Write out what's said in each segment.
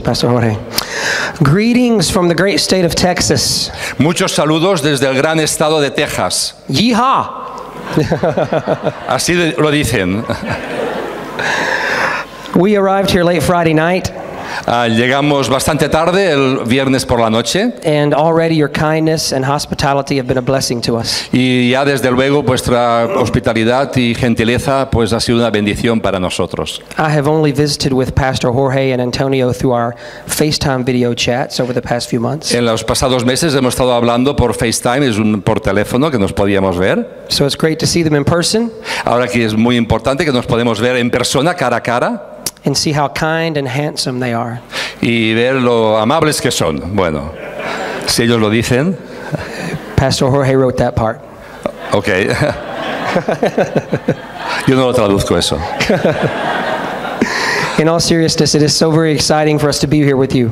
Pastor Jorge. Greetings from the great state of Texas. Muchos saludos desde el gran estado de Texas. Yeehaw! Así lo dicen. We arrived here late Friday night. Llegamos bastante tarde el viernes por la noche. And already your kindness and hospitality have been a blessing to us. Y ya desde luego vuestra hospitalidad y gentileza pues ha sido una bendición para nosotros. I have only visited with Pastor Jorge and Antonio through our FaceTime video chats over the past few months. En los pasados meses hemos estado hablando por FaceTime, por teléfono que nos podíamos ver. So it's great to see them in person. Ahora que es muy importante que nos podemos ver en persona, cara a cara. And see how kind and handsome they are. Y ver lo amables que son. Bueno, si ellos lo dicen. Pastor Jorge wrote that part. Okay. Yo no lo traduzco eso. In all seriousness, it is so very exciting for us to be here with you.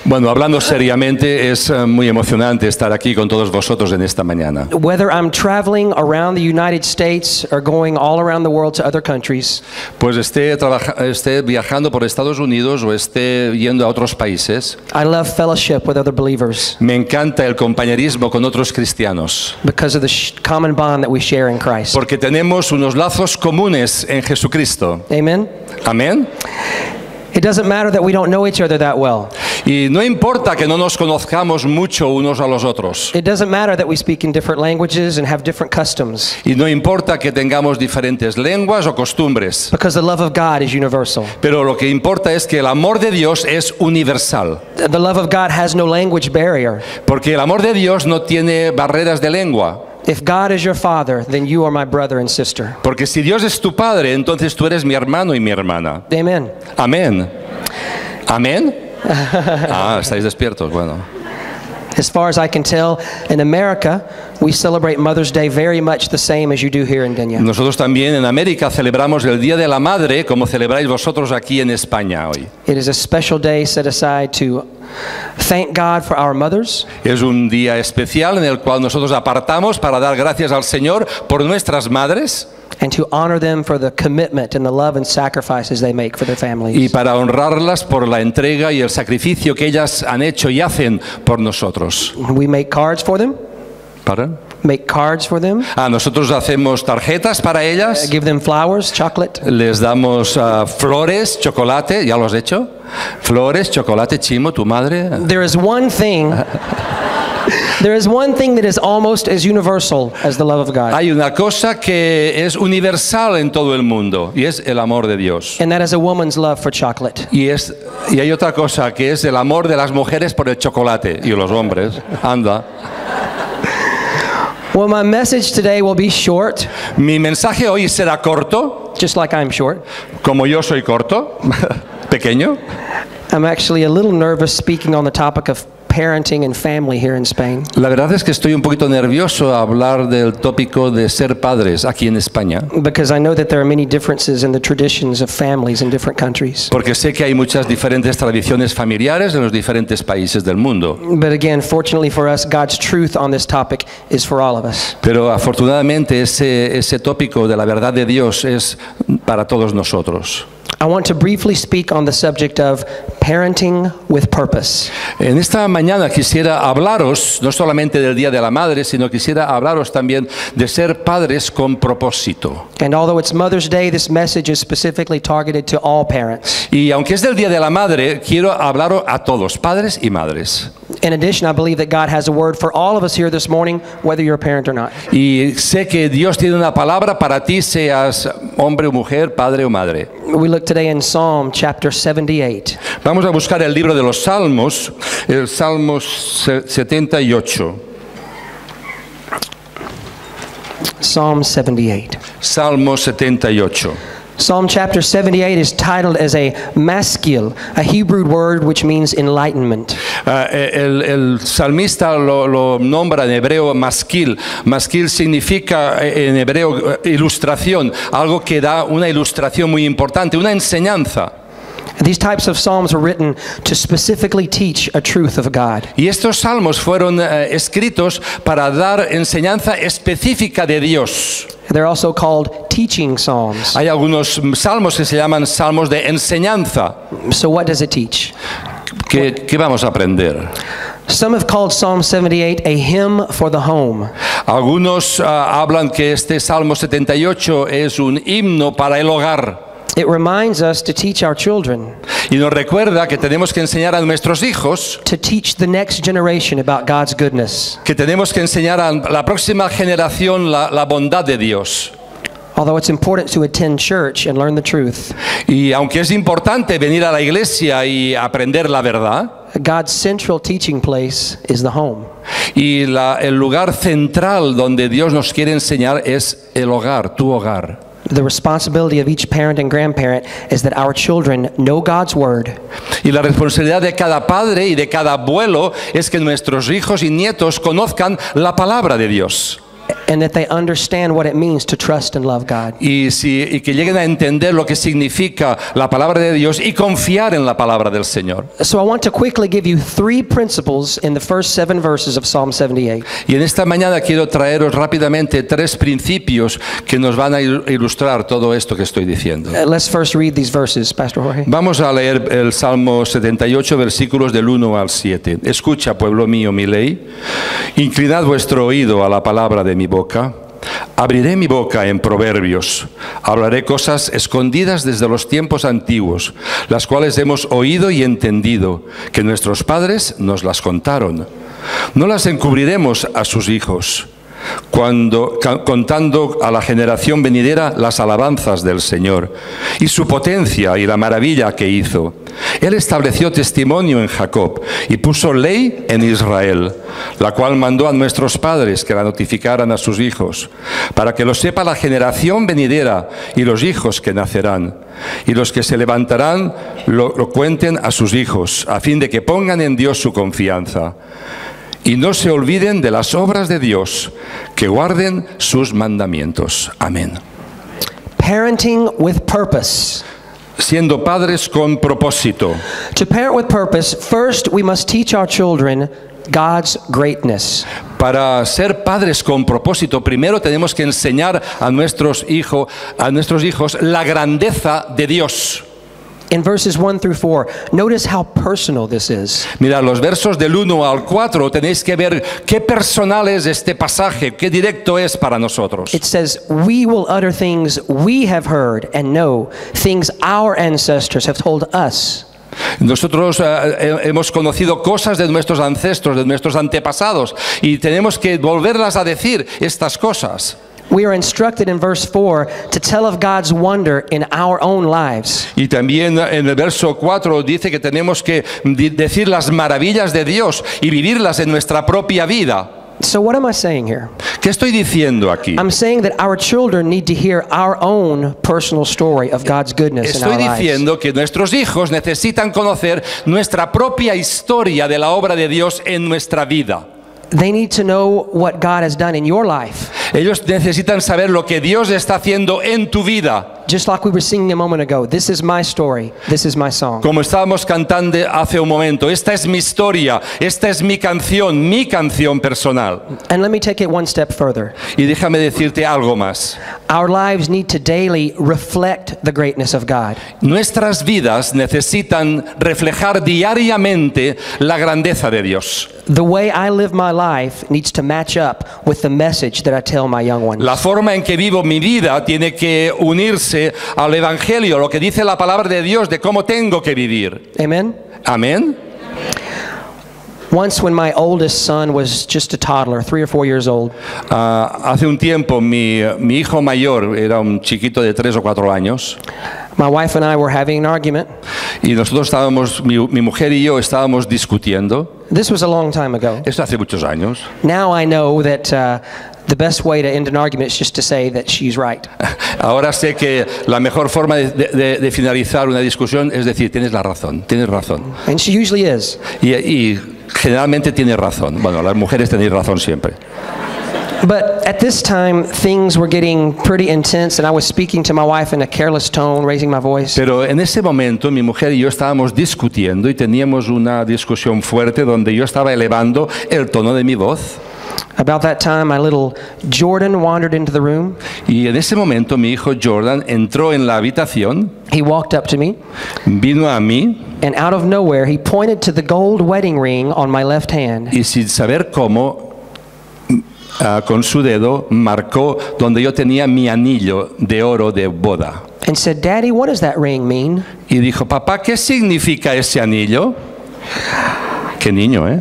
Bueno, hablando seriamente, es muy emocionante estar aquí con todos vosotros en esta mañana. Whether I'm traveling around the United States or going all around the world to other countries, Pues esté viajando por Estados Unidos o esté yendo a otros países, I love fellowship with other believers me encanta el compañerismo con otros cristianos, because of the common bond that we share in Christ. porque tenemos unos lazos comunes en Jesucristo. Amen? Amén. It doesn't matter that we don't know each other that well. Y no importa que no nos conozcamos mucho unos a los otros. It doesn't matter that we speak in different languages and have different customs, Y no importa que tengamos diferentes lenguas o costumbres. because the love of God is universal. Pero lo que importa es que el amor de Dios es universal. The love of God has no language barrier. Porque el amor de Dios no tiene barreras de lengua. If God is your father, then you are my brother and sister. Porque si Dios es tu padre, entonces tú eres mi hermano y mi hermana. Amen. Amén. Amén. Estáis despiertos. Bueno. As far as I can tell, in America, we celebrate Mother's Day very much the same as you do here in Denia. Nosotros también en América celebramos el Día de la Madre como celebráis vosotros aquí en España hoy. It is a special day set aside to thank God for our mothers, Es un día especial en el cual nosotros apartamos para dar gracias al Señor por nuestras madres and to honor them for the commitment and the love and sacrifices they make for their y families. para honrarlas por la entrega y el sacrificio que ellas han hecho y hacen por nosotros. We make cards for them. ¿Pardon? Make cards for them. Nosotros hacemos tarjetas para ellas. Give them flowers, chocolate. Les damos flores, chocolate, ¿ya lo has hecho? Flores, chocolate, Chimo, tu madre. There is one thing that is almost as universal as the love of God. Hay una cosa que es universal en todo el mundo y es el amor de Dios. And that is a woman's love for chocolate. Y hay otra cosa que es el amor de las mujeres por el chocolate y los hombres. Anda. Well, my message today will be short, Mi mensaje hoy será corto, just like I'm short. como yo soy corto, pequeño. I'm actually a little nervous speaking on the topic of parenting and family here in Spain. La verdad es que estoy un poquito nervioso a hablar del tópico de ser padres aquí en España, Because I know that there are many differences in the traditions of families in different countries. porque sé que hay muchas diferentes tradiciones familiares en los diferentes países del mundo. But again, fortunately for us, God's truth on this topic is for all of us. Pero afortunadamente ese tópico de la verdad de Dios es para todos nosotros. I want to briefly speak on the subject of parenting with purpose. En esta mañana quisiera hablaros no solamente del Día de la Madre, sino quisiera hablaros también de ser padres con propósito. And although it's Mother's Day, this message is specifically targeted to all parents. Y aunque es del Día de la Madre, quiero hablaros a todos, padres y madres. In addition, I believe that God has a word for all of us here this morning, whether you're a parent or not. Y sé que Dios tiene una palabra para ti, seas hombre o mujer, padre o madre. We look today in Psalm chapter 78. Vamos a buscar el libro de los Salmos, el Salmo 78. Psalm 78. Salmo 78. Psalm chapter 78 is titled as a maskil, a Hebrew word which means enlightenment. El salmista lo nombra en hebreo masquil. Masquil significa en hebreo ilustración, algo que da una ilustración muy importante, una enseñanza. These types of psalms were written to specifically teach a truth of God. Y estos salmos fueron escritos para dar enseñanza específica de Dios. They're also called teaching psalms. Hay algunos salmos que se llaman salmos de enseñanza. So what does it teach? ¿Qué vamos a aprender? Some have called Psalm 78 a hymn for the home. Algunos hablan que este Salmo 78 es un himno para el hogar. It reminds us to teach our children, Y nos recuerda que tenemos que enseñar a nuestros hijos, to teach the next generation about God's goodness. que tenemos que enseñar a la próxima generación la bondad de Dios. Although it's important to attend church and learn the truth, Y aunque es importante venir a la iglesia y aprender la verdad, God's central teaching place is the home. y el lugar central donde Dios nos quiere enseñar es el hogar, tu hogar. The responsibility of each parent and grandparent is that our children know God's word, Y la responsabilidad de cada padre y de cada abuelo es que nuestros hijos y nietos conozcan la palabra de Dios. and that they understand what it means to trust and love God. Y que lleguen a entender lo que significa la palabra de Dios y confiar en la palabra del Señor. So I want to quickly give you 3 principles in the first 7 verses of Psalm 78. Y en esta mañana quiero traeros rápidamente 3 principios que nos van a ilustrar todo esto que estoy diciendo. Let's first read these verses, Pastor Jorge. Vamos a leer el Salmo 78, versículos del 1 al 7. Escucha, pueblo mío, mi ley. Inclinad vuestro oído a la palabra de mi boca. Abriré mi boca en proverbios. Hablaré cosas escondidas desde los tiempos antiguos, las cuales hemos oído y entendido, que nuestros padres nos las contaron. No las encubriremos a sus hijos, contando a la generación venidera las alabanzas del Señor y su potencia y la maravilla que hizo. Él estableció testimonio en Jacob y puso ley en Israel, la cual mandó a nuestros padres que la notificaran a sus hijos, para que lo sepa la generación venidera y los hijos que nacerán, y los que se levantarán lo cuenten a sus hijos, a fin de que pongan en Dios su confianza. Y no se olviden de las obras de Dios, que guarden sus mandamientos. Amén. Parenting with purpose. Siendo padres con propósito. To parent with purpose, first we must teach our children God's greatness. Para ser padres con propósito, primero tenemos que enseñar a nuestros hijos la grandeza de Dios. In verses 1 through 4, notice how personal this is. Mira, los versos del 1 al 4 tenéis que ver qué personal es este pasaje, qué directo es para nosotros. It says, we will utter things we have heard and know, things our ancestors have told us. Nosotros hemos conocido cosas de nuestros ancestros, de nuestros antepasados, y tenemos que volverlas a decir estas cosas. We are instructed in verse 4 to tell of God's wonder in our own lives. Y también en el verso 4 dice que tenemos que decir las maravillas de Dios y vivirlas en nuestra propia vida. So what am I saying here? ¿Qué estoy diciendo aquí? I'm saying that our children need to hear our own personal story of God's goodness in our Estoy lives. diciendo que nuestros hijos necesitan conocer nuestra propia historia de la obra de Dios en nuestra vida. They need to know what God has done in your life. Ellos necesitan saber lo que Dios está haciendo en tu vida. Just like we were singing a moment ago, this is my story, this is my song. Como estábamos cantando hace un momento, esta es mi historia, esta es mi canción personal. And let me take it one step further. Y déjame decirte algo más. Our lives need to daily reflect the greatness of God. Nuestras vidas necesitan reflejar diariamente la grandeza de Dios. The way I live my life needs to match up with the message that I tell my young ones. La forma en que vivo mi vida tiene que unirse al Evangelio, lo que dice la palabra de Dios de cómo tengo que vivir. Amen? Amén. Once when my oldest son was just a toddler, 3 or 4 years old, Hace un tiempo mi hijo mayor era un chiquito de 3 o 4 años. my wife and I were having an argument. Y nosotros estábamos, mi mujer y yo estábamos discutiendo. This was a long time ago. Esto hace muchos años. Now I know that the best way to end an argument is just to say that she's right. Ahora sé que la mejor forma de finalizar una discusión es decir, tienes razón. And she usually is. Y generalmente tiene razón. Bueno, las mujeres tenéis razón siempre. But at this time, things were getting pretty intense, and I was speaking to my wife in a careless tone, raising my voice. Pero en ese momento mi mujer y yo estábamos discutiendo y teníamos una discusión fuerte donde yo estaba elevando el tono de mi voz. About that time, my little Jordan wandered into the room, Y en ese momento mi hijo Jordan entró en la habitación He walked up to me, vino a mí and out of nowhere, he pointed to the gold wedding ring on my left hand. y sin saber cómo, con su dedo marcó donde yo tenía mi anillo de oro de boda. And said, "Daddy, what does that ring mean?" Y dijo, papá, ¿qué significa ese anillo? Qué niño, ¿eh?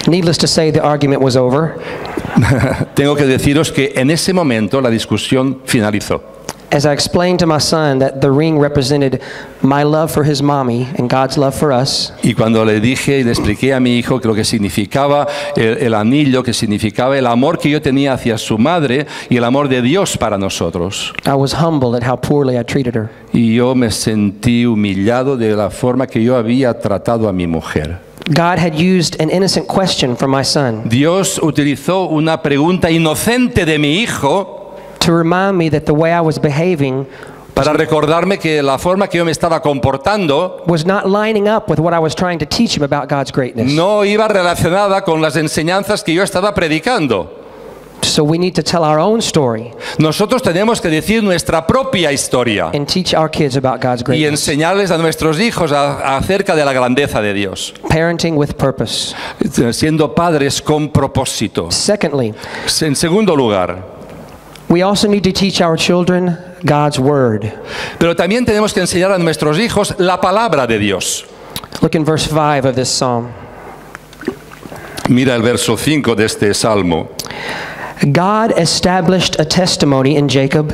Needless to say, the argument was over. Tengo que deciros que en ese momento la discusión finalizó. As I explained to my son that the ring represented my love for his mommy and God's love for us, Y cuando le dije y le expliqué a mi hijo que lo que significaba el anillo, que significaba el amor que yo tenía hacia su madre y el amor de Dios para nosotros. I was humbled at how poorly I treated her. Y yo me sentí humillado de la forma que yo había tratado a mi mujer. God had used an innocent question from my son Dios utilizó una pregunta inocente de mi hijo to remind me that the way I was behaving para recordarme que la forma que yo me estaba comportando was not lining up with what I was trying to teach him about God's greatness. no iba relacionada con las enseñanzas que yo estaba predicando. So we need to tell our own story Nosotros tenemos que decir nuestra propia historia and teach our kids about God's y greatness. enseñarles a nuestros hijos acerca de la grandeza de Dios, Parenting with purpose. siendo padres con propósito. Secondly, En segundo lugar, we also need to teach our children God's word. pero también tenemos que enseñar a nuestros hijos la palabra de Dios. Look in verse 5 of this psalm. Mira el verso 5 de este salmo. God established a testimony in Jacob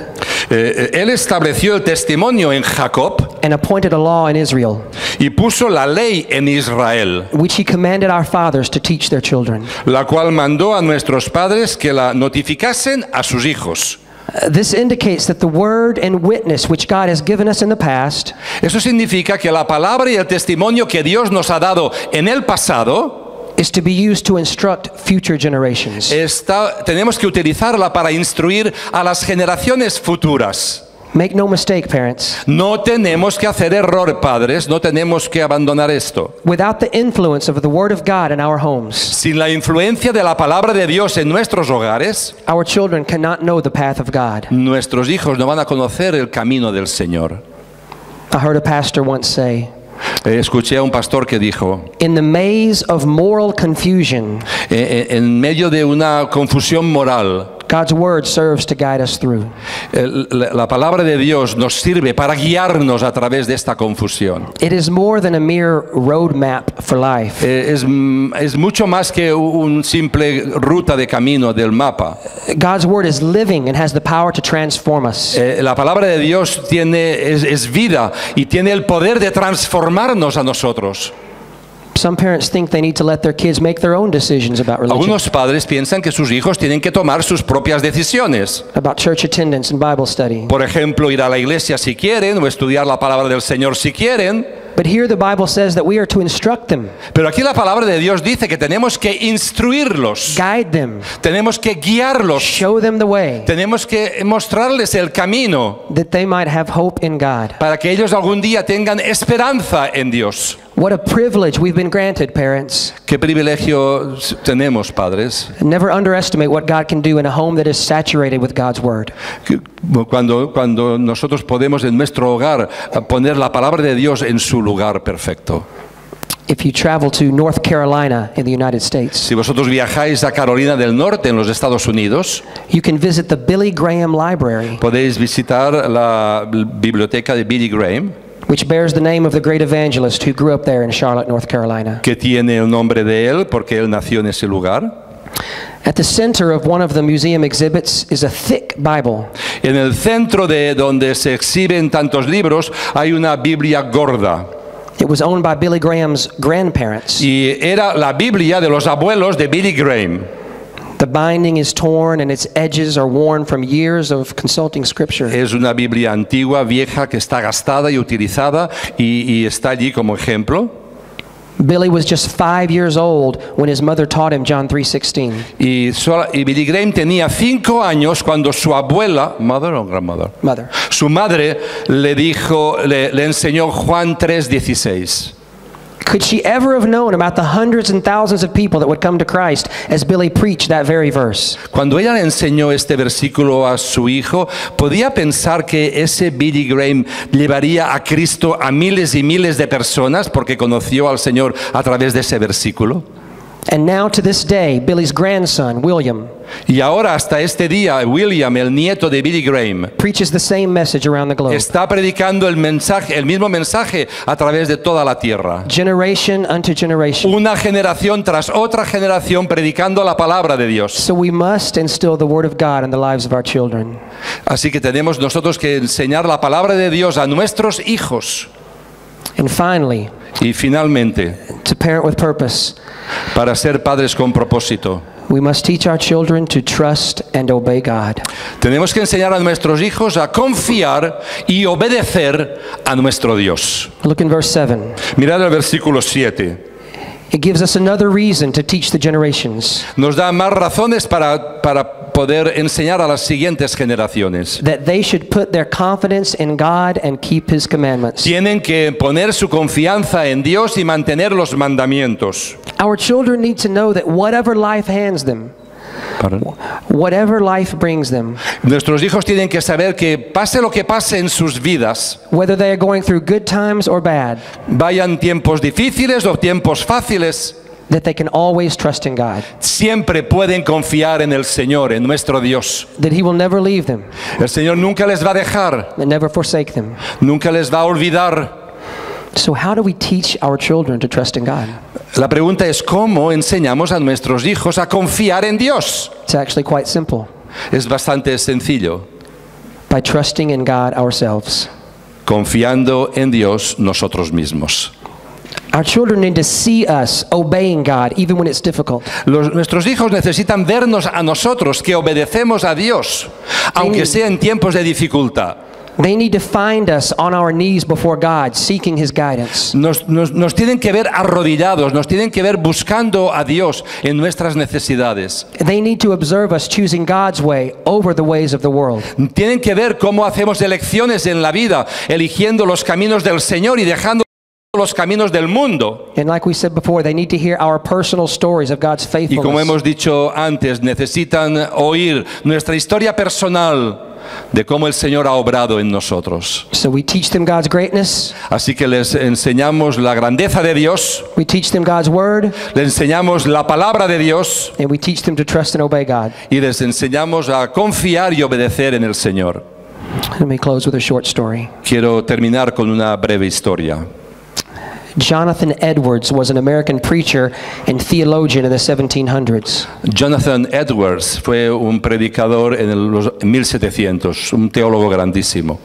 Él estableció el testimonio en Jacob and appointed a law in Israel, y puso la ley en Israel, which he commanded our fathers to teach their children. la cual mandó a nuestros padres que la notificasen a sus hijos. This indicates that the word and witness which God has given us in the past Eso significa que la palabra y el testimonio que Dios nos ha dado en el pasado is to be used to instruct future generations. tenemos que utilizarla para instruir a las generaciones futuras. Make no mistake, parents. No tenemos que hacer error, padres, no tenemos que abandonar esto. Without the influence of the Word of God in our homes, Sin la influencia de la palabra de Dios en nuestros hogares, our children cannot know the path of God. nuestros hijos no van a conocer el camino del Señor. I heard a pastor once say, Escuché a un pastor que dijo, "In the maze of moral confusion, en medio de una confusión moral, God's Word serves to guide us through." la palabra de Dios nos sirve para guiarnos a través de esta confusión. It is more than a mere roadmap for life. Es mucho más que un simple ruta de camino del mapa. God's Word is living and has the power to transform us. La palabra de Dios es vida y tiene el poder de transformarnos a nosotros. Some parents think they need to let their kids make their own decisions about religion, Algunos padres piensan que sus hijos tienen que tomar sus propias decisiones. about church attendance and Bible study. Por ejemplo, ir a la iglesia si quieren o estudiar la palabra del Señor si quieren. But here the Bible says that we are to instruct them, Pero aquí la palabra de Dios dice que tenemos que instruirlos, guide them, tenemos que guiarlos, show them the way, tenemos que mostrarles el camino that they might have hope in God. para que ellos algún día tengan esperanza en Dios. What a privilege we've been granted, parents. Qué privilegio tenemos, padres. Never underestimate what God can do in a home that is saturated with God's Word. Cuando nosotros podemos en nuestro hogar poner la palabra de Dios en su lugar perfecto. If you travel to North Carolina in the United States, Si vosotros viajáis a Carolina del Norte en los Estados Unidos, you can visit the Billy Graham Library, podéis visitar la biblioteca de Billy Graham, which bears the name of the great evangelist who grew up there in Charlotte, North Carolina. que tiene el nombre de él porque él nació en ese lugar. At the center of one of the museum exhibits is a thick Bible. En el centro de donde se exhiben tantos libros hay una Biblia gorda. It was owned by Billy Graham's grandparents. Y era la Biblia de los abuelos de Billy Graham. The binding is torn and its edges are worn from years of consulting Scripture. Es una Biblia antigua, vieja, que está gastada y utilizada y está allí como ejemplo. Billy was just 5 years old when his mother taught him John 3:16. Y Billy Graham tenía 5 años cuando su abuela, mother o grandmother, Mother. su madre le enseñó Juan 3:16. Could she ever have known about the hundreds and thousands of people that would come to Christ as Billy preached that very verse? Cuando ella le enseñó este versículo a su hijo, ¿podía pensar que ese Billy Graham llevaría a Cristo a miles y miles de personas porque conoció al Señor a través de ese versículo? And now to this day, Billy's grandson, William, Y ahora hasta este día, William, el nieto de Billy Graham, preaches the same message around the globe. está predicando el mismo mensaje a través de toda la tierra. Generation unto generation. Una generación tras otra generación predicando la palabra de Dios. So we must instill the Word of God in the lives of our children. Así que tenemos nosotros que enseñar la palabra de Dios a nuestros hijos. And finally, Y finalmente, to parent with purpose, para ser padres con propósito, we must teach our children to trust and obey God. tenemos que enseñar a nuestros hijos a confiar y obedecer a nuestro Dios. Look in verse 7. Mirad el versículo 7. It gives us another reason to teach the generations Nos da más razones para poder enseñar a las siguientes generaciones. that they should put their confidence in God and keep His commandments. Tienen que poner su confianza en Dios y mantener los mandamientos. Our children need to know that whatever life hands them, whatever life brings them, Nuestros hijos tienen que saber que pase lo que pase en sus vidas, whether they are going through good times or bad, vayan tiempos difíciles o tiempos fáciles, that they can always trust in God, siempre pueden confiar en el Señor, en nuestro Dios. that He will never leave them El Señor nunca les va a dejar, and never forsake them. nunca les va a olvidar. So how do we teach our children to trust in God? La pregunta es cómo enseñamos a nuestros hijos a confiar en Dios. It's actually quite simple. Es bastante sencillo, By trusting in God ourselves. confiando en Dios nosotros mismos. Our children need to see us obeying God even when it's difficult. Nuestros hijos necesitan vernos a nosotros que obedecemos a Dios, aunque sea en tiempos de dificultad. They need to find us on our knees before God, seeking His guidance. Nos tienen que ver arrodillados, nos tienen que ver buscando a Dios en nuestras necesidades. They need to observe us choosing God's way over the ways of the world. Tienen que ver cómo hacemos elecciones en la vida, eligiendo los caminos del Señor y dejando los caminos del mundo. And like we said before, they need to hear our personal stories of God's Y como faithfulness. hemos dicho antes, necesitan oír nuestra historia personal de cómo el Señor ha obrado en nosotros. So we teach them God's greatness, Así que les enseñamos la grandeza de Dios, we teach them God's word, les enseñamos la palabra de Dios and we teach them to trust and obey God. y les enseñamos a confiar y obedecer en el Señor. Let me close with a short story. Quiero terminar con una breve historia. Jonathan Edwards was an American preacher and theologian in the 1700s. Jonathan Edwards fue un predicador en los 1700, un teólogo grandísimo.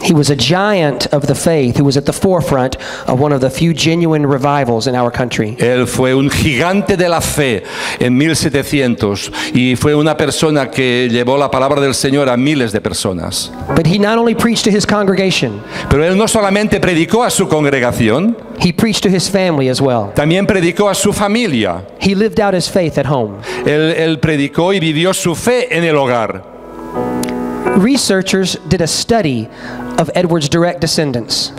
He was a giant of the faith who was at the forefront of one of the few genuine revivals in our country. Él fue un gigante de la fe en 1700 y fue una persona que llevó la palabra del Señor a miles de personas. But he not only preached to his congregation, Pero él no solamente predicó a su congregación, he preached to his family as well. también predicó a su familia. He lived out his faith at home. Él predicó y vivió su fe en el hogar. Researchers did a study of Edwards' direct descendants.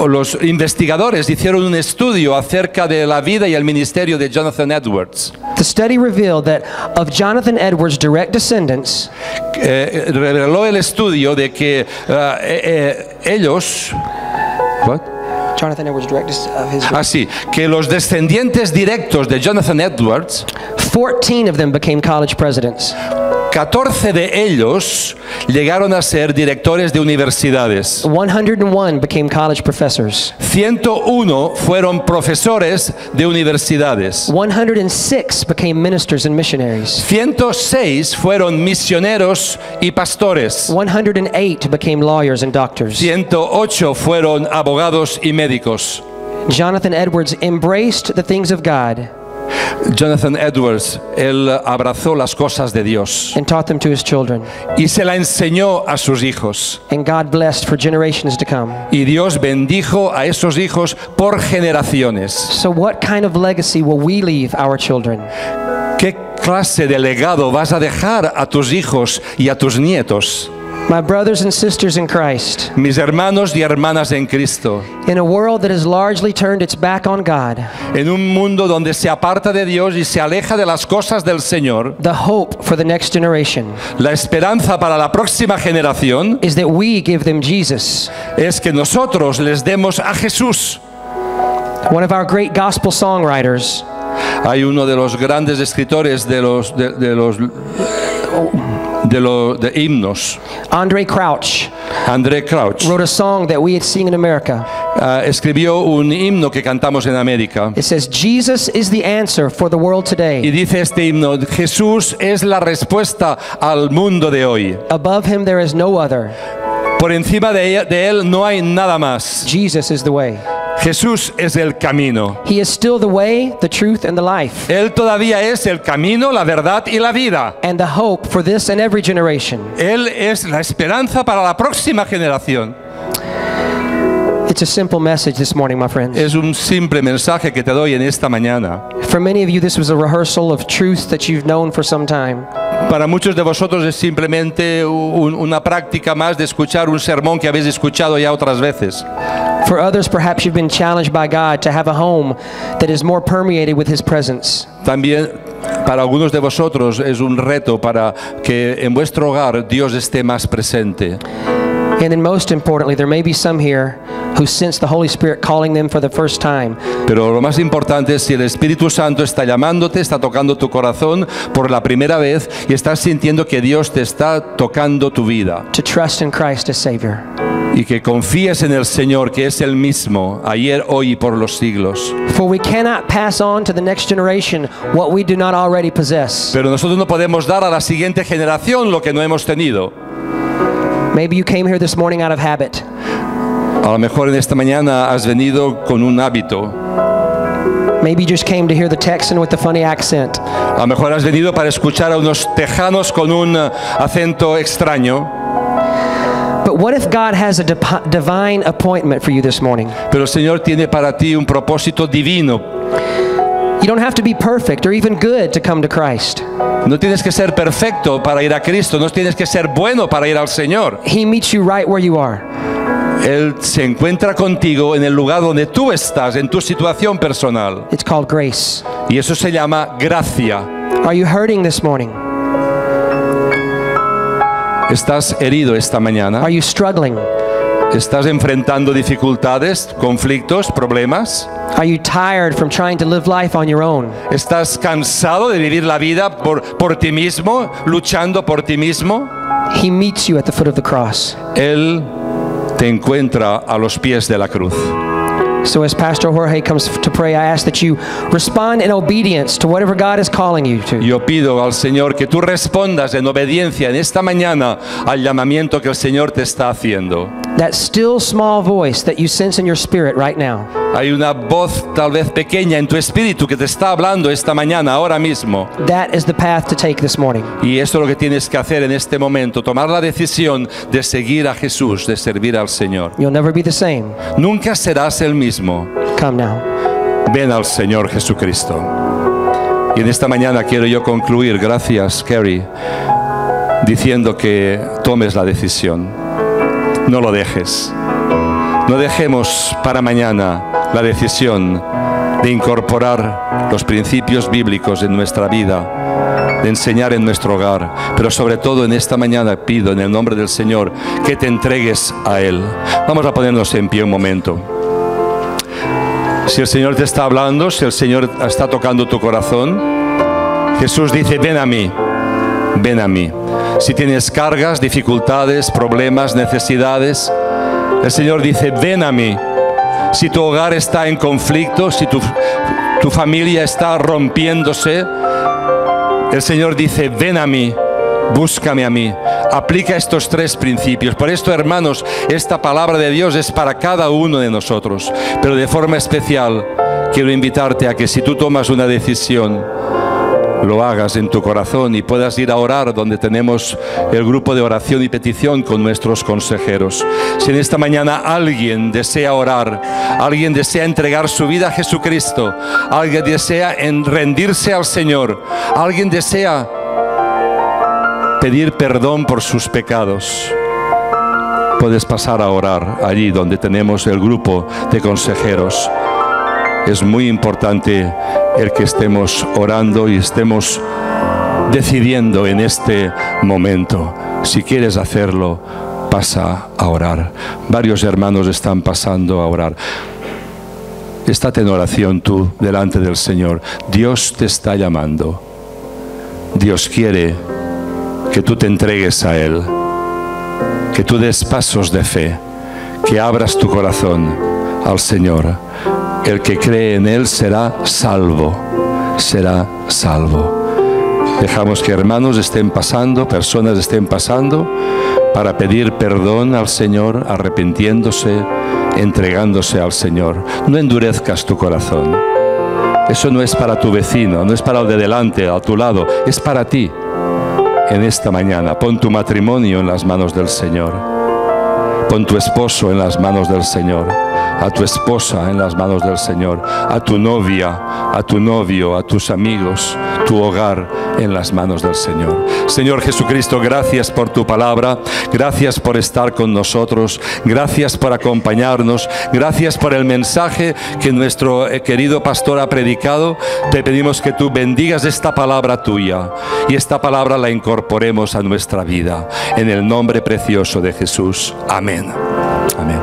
Los investigadores hicieron un estudio acerca de la vida y el ministerio de Jonathan Edwards. The study revealed that of Jonathan Edwards' direct descendants, Reveló el estudio de que ellos... What? Jonathan Edwards' que los descendientes directos de Jonathan Edwards, 14 of them became college presidents. 14 de ellos llegaron a ser directores de universidades. 101 became college professors. 101 fueron profesores de universidades. 106 became ministers and missionaries. 106 fueron misioneros y pastores. 108 became lawyers and doctors. 108 fueron abogados y médicos. Jonathan Edwards embraced the things of God Jonathan Edwards, él abrazó las cosas de Dios and taught them to his children. y se la enseñó a sus hijos. And God blessed for generations to come. Y Dios bendijo a esos hijos por generaciones. So what kind of legacy will we leave our children? ¿Qué clase de legado vas a dejar a tus hijos y a tus nietos? My brothers and sisters in Christ, mis hermanos y hermanas en Cristo, in a world that has largely turned its back on God, en un mundo donde se aparta de Dios y se aleja de las cosas del Señor, the hope for the next generation la esperanza para la próxima generación is that we give them Jesus. es que nosotros les demos a Jesús. One of our great gospel songwriters, Hay uno de los grandes escritores de himnos, Andre Crouch, André Crouch, wrote a song that we had seen in America. escribió un himno que cantamos en América. It says, Jesus is the answer for the world Y today. dice este himno, Jesús es la respuesta al mundo de hoy. Above him there is no other. Por encima de él no hay nada más. Jesus is the way. Jesús es el camino. He is still the way, the truth, and the life, Él todavía es el camino, la verdad y la vida. and the hope for this and every generation. Él es la esperanza para la próxima generación. It's a simple message this morning, my friends. Es un simple mensaje que te doy en esta mañana. For many of you, this was a rehearsal of truths that you've known for some time. Para muchos de vosotros es simplemente una práctica más de escuchar un sermón que habéis escuchado ya otras veces. For others, perhaps you've been challenged by God to have a home that is more permeated with His presence. También para algunos de vosotros es un reto para que en vuestro hogar Dios esté más presente. And then most importantly, there may be some here who sense the Holy Spirit calling them for the first time. Pero lo más importante es si el Espíritu Santo está llamándote, está tocando tu corazón por la primera vez y estás sintiendo que Dios te está tocando tu vida. To trust in Christ as Savior. Y que confíes en el Señor, que es el mismo, ayer, hoy y por los siglos. For we cannot pass on to the next generation what we do not already possess. Pero nosotros no podemos dar a la siguiente generación lo que no hemos tenido. Maybe you came here this morning out of habit. A lo mejor en esta mañana has venido con un hábito. Maybe you just came to hear the Texan with the funny accent. A lo mejor has venido para escuchar a unos tejanos con un acento extraño. But what if God has a divine appointment for you this morning? Pero el Señor tiene para ti un propósito divino. You don't have to be perfect or even good to come to Christ. No tienes que ser perfecto para ir a Cristo, no tienes que ser bueno para ir al Señor. He meets you right where you are. Él se encuentra contigo en el lugar donde tú estás, en tu situación personal. It's called grace. Y eso se llama gracia. Are you hurting this morning? ¿Estás herido esta mañana? Are you struggling? ¿Estás enfrentando dificultades, conflictos, problemas? Are you tired from trying to live life on your own? ¿Estás cansado de vivir la vida por ti mismo, luchando por ti mismo? He meets you at the foot of the cross. Él te encuentra a los pies de la cruz. So as Pastor Jorge comes to pray, I ask that you respond in obedience to whatever God is calling you to. Yo pido al Señor que tú respondas en obediencia en esta mañana al llamamiento que el Señor te está haciendo. That still small voice that you sense in your spirit right now. Hay una voz tal vez pequeña en tu espíritu que te está hablando esta mañana, ahora mismo. That is the path to take this morning. Y esto es lo que tienes que hacer en este momento, tomar la decisión de seguir a Jesús, de servir al Señor. You'll never be the same. Nunca serás el mismo. Come now. Ven al Señor Jesucristo. Y en esta mañana quiero yo concluir, gracias Kerry, diciendo que tomes la decisión. No lo dejes. No dejemos para mañana la decisión de incorporar los principios bíblicos en nuestra vida, de enseñar en nuestro hogar, pero sobre todo en esta mañana pido en el nombre del Señor que te entregues a Él. Vamos a ponernos en pie un momento. Si el Señor te está hablando, si el Señor está tocando tu corazón, Jesús dice, ven a mí, ven a mí. Si tienes cargas, dificultades, problemas, necesidades, el Señor dice, ven a mí. Si tu hogar está en conflicto, si tu familia está rompiéndose, el Señor dice, ven a mí, búscame a mí. Aplica estos tres principios. Por esto, hermanos, esta palabra de Dios es para cada uno de nosotros. Pero de forma especial, quiero invitarte a que si tú tomas una decisión, lo hagas en tu corazón y puedas ir a orar donde tenemos el grupo de oración y petición con nuestros consejeros. Si en esta mañana alguien desea orar, alguien desea entregar su vida a Jesucristo, alguien desea rendirse al Señor, alguien desea pedir perdón por sus pecados, puedes pasar a orar allí donde tenemos el grupo de consejeros. Es muy importante el que estemos orando y estemos decidiendo en este momento. Si quieres hacerlo, pasa a orar. Varios hermanos están pasando a orar. Estate en oración tú delante del Señor. Dios te está llamando. Dios quiere que tú te entregues a Él, que tú des pasos de fe, que abras tu corazón al Señor. El que cree en Él será salvo, será salvo. Dejamos que hermanos estén pasando, personas estén pasando para pedir perdón al Señor, arrepintiéndose, entregándose al Señor. No endurezcas tu corazón. Eso no es para tu vecino, no es para el de delante, a tu lado, es para ti. En esta mañana, pon tu matrimonio en las manos del Señor. Pon tu esposo en las manos del Señor, a tu esposa en las manos del Señor, a tu novia, a tu novio, a tus amigos, tu hogar en las manos del Señor. Señor Jesucristo, gracias por tu palabra, gracias por estar con nosotros, gracias por acompañarnos, gracias por el mensaje que nuestro querido pastor ha predicado. Te pedimos que tú bendigas esta palabra tuya y esta palabra la incorporemos a nuestra vida. En el nombre precioso de Jesús. Amén. Amén.